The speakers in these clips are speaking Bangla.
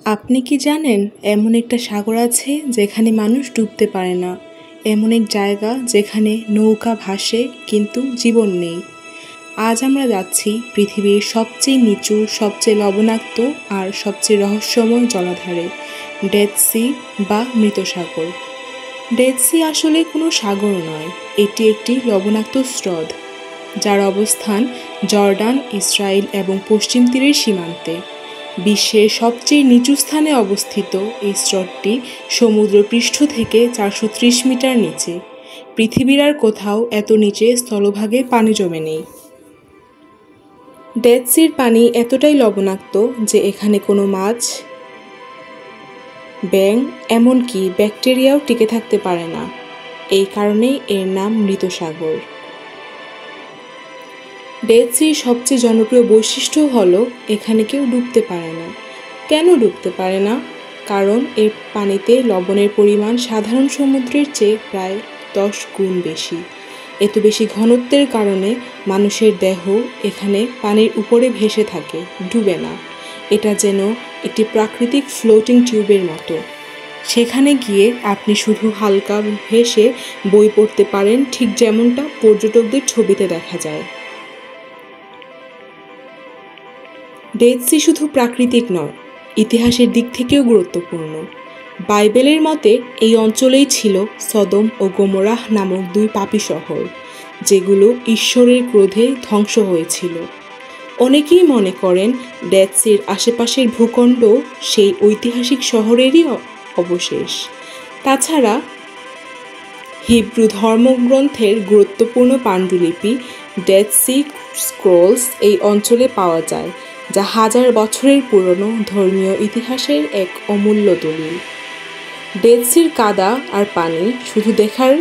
আপনি কি জানেন এমন একটা সাগর আছে যেখানে মানুষ ডুবতে পারে না, এমন এক জায়গা যেখানে নৌকা ভাসে কিন্তু জীবন নেই। আজ আমরা যাচ্ছি পৃথিবীর সবচেয়ে নিচু, সবচেয়ে লবণাক্ত আর সবচেয়ে রহস্যময় জলাধারে, ডেড সি বা মৃত সাগর। ডেড সি আসলে কোনো সাগর নয়, এটি একটি লবণাক্ত হ্রদ যার অবস্থান জর্ডান, ইসরায়েল এবং পশ্চিম তীরের সীমান্তে। বিশ্বের সবচেয়ে নিচু স্থানে অবস্থিত এই হ্রদটি সমুদ্রপৃষ্ঠ থেকে 430 মিটার নিচে। পৃথিবীর আর কোথাও এত নিচে স্থলভাগে পানি জমে নেই। ডেড সির পানি এতটাই লবণাক্ত যে এখানে কোনো মাছ, ব্যাঙ, এমনকি ব্যাকটেরিয়াও টিকে থাকতে পারে না। এই কারণেই এর নাম মৃত সাগর। ডেড সির সবচেয়ে জনপ্রিয় বৈশিষ্ট্য হলো এখানে কেউ ডুবতে পারে না। কেন ডুবতে পারে না? কারণ এর পানিতে লবণের পরিমাণ সাধারণ সমুদ্রের চেয়ে প্রায় 10 গুণ বেশি। এত বেশি ঘনত্বের কারণে মানুষের দেহ এখানে পানির উপরে ভেসে থাকে, ডুবে না। এটা যেন একটি প্রাকৃতিক ফ্লোটিং টিউবের মতো। সেখানে গিয়ে আপনি শুধু হালকা ভেসে বই পড়তে পারেন, ঠিক যেমনটা পর্যটকদের ছবিতে দেখা যায়। ডেড সি শুধু প্রাকৃতিক নয়, ইতিহাসের দিক থেকেও গুরুত্বপূর্ণ। বাইবেলের মতে এই অঞ্চলেই ছিল সদম ও গোমরাহ নামক 2 পাপী শহর, যেগুলো ঈশ্বরের ক্রোধে ধ্বংস হয়েছিল। অনেকেই মনে করেন ডেড সির আশেপাশের ভূখণ্ড সেই ঐতিহাসিক শহরেরই অবশেষ। তাছাড়া হিব্রু ধর্মগ্রন্থের গুরুত্বপূর্ণ পাণ্ডুলিপি ডেড সি স্ক্রোলস এই অঞ্চলে পাওয়া যায়, যা হাজার বছরের পুরনো ধর্মীয় ইতিহাসের এক অমূল্য দলিল। ডেড সির কাদা আর পানি শুধু দেখার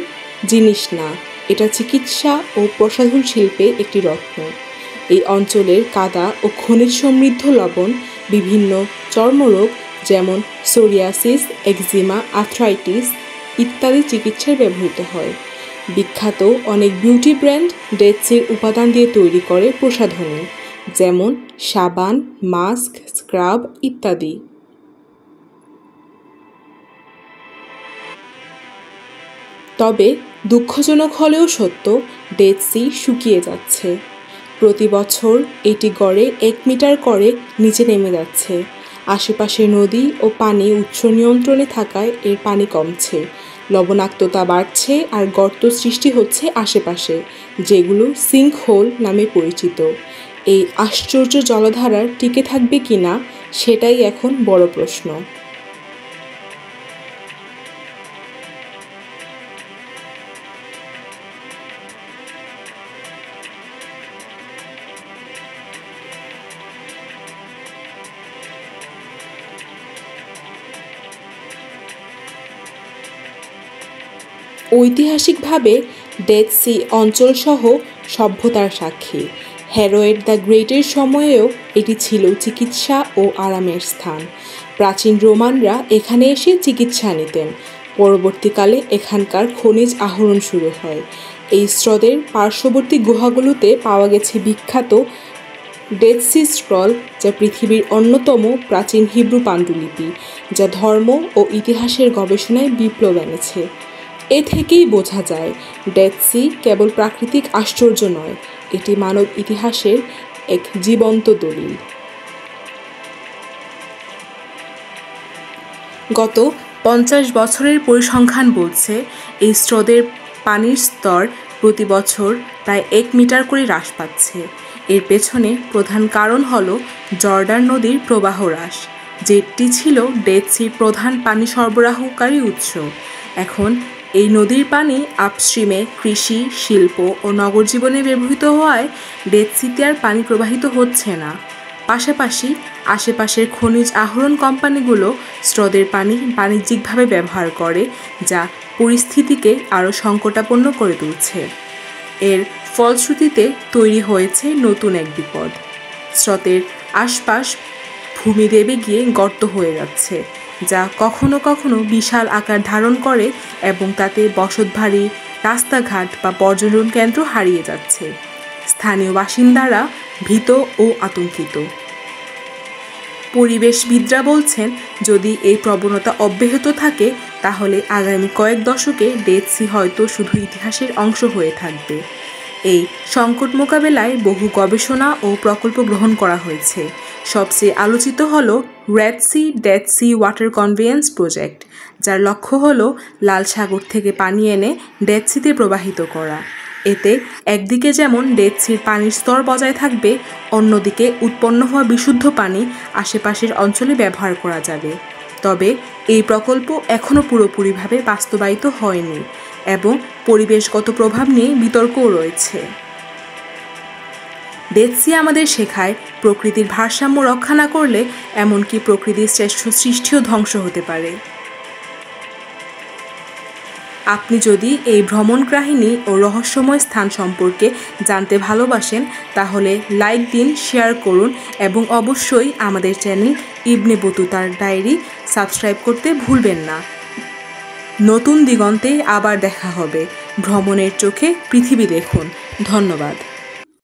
জিনিস না, এটা চিকিৎসা ও প্রসাধন শিল্পে একটি রত্ন। এই অঞ্চলের কাদা ও খনিজ সমৃদ্ধ লবণ বিভিন্ন চর্মরোগ যেমন সোরিয়াসিস, একজিমা, আর্থ্রাইটিস ইত্যাদি চিকিৎসায় ব্যবহৃত হয়। বিখ্যাত অনেক বিউটি ব্র্যান্ড ডেড সির উপাদান দিয়ে তৈরি করে প্রসাধনী, যেমন সাবান, মাস্ক, স্ক্রাব ইত্যাদি। তবে দুঃখজনক হলেও সত্য, ডেড সি শুকিয়ে যাচ্ছে। প্রতি বছর এটি গড়ে 1 মিটার করে নিচে নেমে যাচ্ছে। আশেপাশে নদী ও পানি উৎস নিয়ন্ত্রণে থাকায় এর পানি কমছে, লবণাক্ততা বাড়ছে আর গর্ত সৃষ্টি হচ্ছে আশেপাশে, যেগুলো সিঙ্ক হোল নামে পরিচিত। এই আশ্চর্য জলধারার টিকে থাকবে কিনা সেটাই এখন বড় প্রশ্ন। ঐতিহাসিকভাবে ডেড সি অঞ্চলসহ সভ্যতার সাক্ষী। হেরোড দ্য গ্রেটের সময়েও এটি ছিল চিকিৎসা ও আরামের স্থান। প্রাচীন রোমানরা এখানে এসে চিকিৎসা নিতেন। পরবর্তীকালে এখানকার খনিজ আহরণ শুরু হয়। এই হ্রদের পার্শ্ববর্তী গুহাগুলোতে পাওয়া গেছে বিখ্যাত ডেড সি স্ক্রল, যা পৃথিবীর অন্যতম প্রাচীন হিব্রু পাণ্ডুলিপি, যা ধর্ম ও ইতিহাসের গবেষণায় বিপ্লব এনেছে। এ থেকেই বোঝা যায় ডেড সি কেবল প্রাকৃতিক আশ্চর্য নয়, এটি মানব ইতিহাসের এক জীবন্ত দলিল। গত 50 বছরের পরিসংখ্যান বলছে এই হ্রদের পানির স্তর প্রতি বছর প্রায় 1 মিটার করে হ্রাস পাচ্ছে। এর পেছনে প্রধান কারণ হল জর্ডান নদীর প্রবাহ হ্রাস, যেটি ছিল ডেড সির প্রধান পানি সরবরাহকারী উৎস। এখন এই নদীর পানি আপস্ট্রিমে কৃষি, শিল্প ও নগর জীবনে ব্যবহৃত হওয়ায় ডেড সিতে আর পানি প্রবাহিত হচ্ছে না। পাশাপাশি আশেপাশের খনিজ আহরণ কোম্পানিগুলো হ্রদের পানি বাণিজ্যিকভাবে ব্যবহার করে, যা পরিস্থিতিকে আরও সংকটাপন্ন করে তুলছে। এর ফলশ্রুতিতে তৈরি হয়েছে নতুন এক বিপদ। হ্রদের আশপাশ ভূমি দেবে গিয়ে গর্ত হয়ে যাচ্ছে, যা কখনো কখনো বিশাল আকার ধারণ করে এবং তাতে বসতবাড়ি, রাস্তাঘাট বা পর্যটন কেন্দ্র হারিয়ে যাচ্ছে। স্থানীয় বাসিন্দারা ভীত ও আতঙ্কিত। পরিবেশবিদরা বলছেন, যদি এই প্রবণতা অব্যাহত থাকে তাহলে আগামী কয়েক দশকে ডেড সি হয়তো শুধু ইতিহাসের অংশ হয়ে থাকবে। এই সংকট মোকাবেলায় বহু গবেষণা ও প্রকল্প গ্রহণ করা হয়েছে। সবচেয়ে আলোচিত হল Red Sea Dead Sea water conveyance project, যার লক্ষ্য হল লাল সাগর থেকে পানি এনে ডেড সিতে প্রবাহিত করা। এতে একদিকে যেমন ডেড সির পানির স্তর বজায় থাকবে, অন্যদিকে উৎপন্ন হওয়া বিশুদ্ধ পানি আশেপাশের অঞ্চলে ব্যবহার করা যাবে। তবে এই প্রকল্প এখনও পুরোপুরিভাবে বাস্তবায়িত হয়নি এবং পরিবেশগত প্রভাব নিয়ে বিতর্কও রয়েছে। ডেড সি আমাদের শেখায়, প্রকৃতির ভারসাম্য রক্ষা না করলে এমনকি প্রকৃতির শ্রেষ্ঠ সৃষ্টিও ধ্বংস হতে পারে। আপনি যদি এই ভ্রমণ কাহিনী ও রহস্যময় স্থান সম্পর্কে জানতে ভালোবাসেন তাহলে লাইক দিন, শেয়ার করুন এবং অবশ্যই আমাদের চ্যানেল ইবনে বতুতার ডায়েরি সাবস্ক্রাইব করতে ভুলবেন না। নতুন দিগন্তে আবার দেখা হবে। ভ্রমণের চোখে পৃথিবী দেখুন। ধন্যবাদ।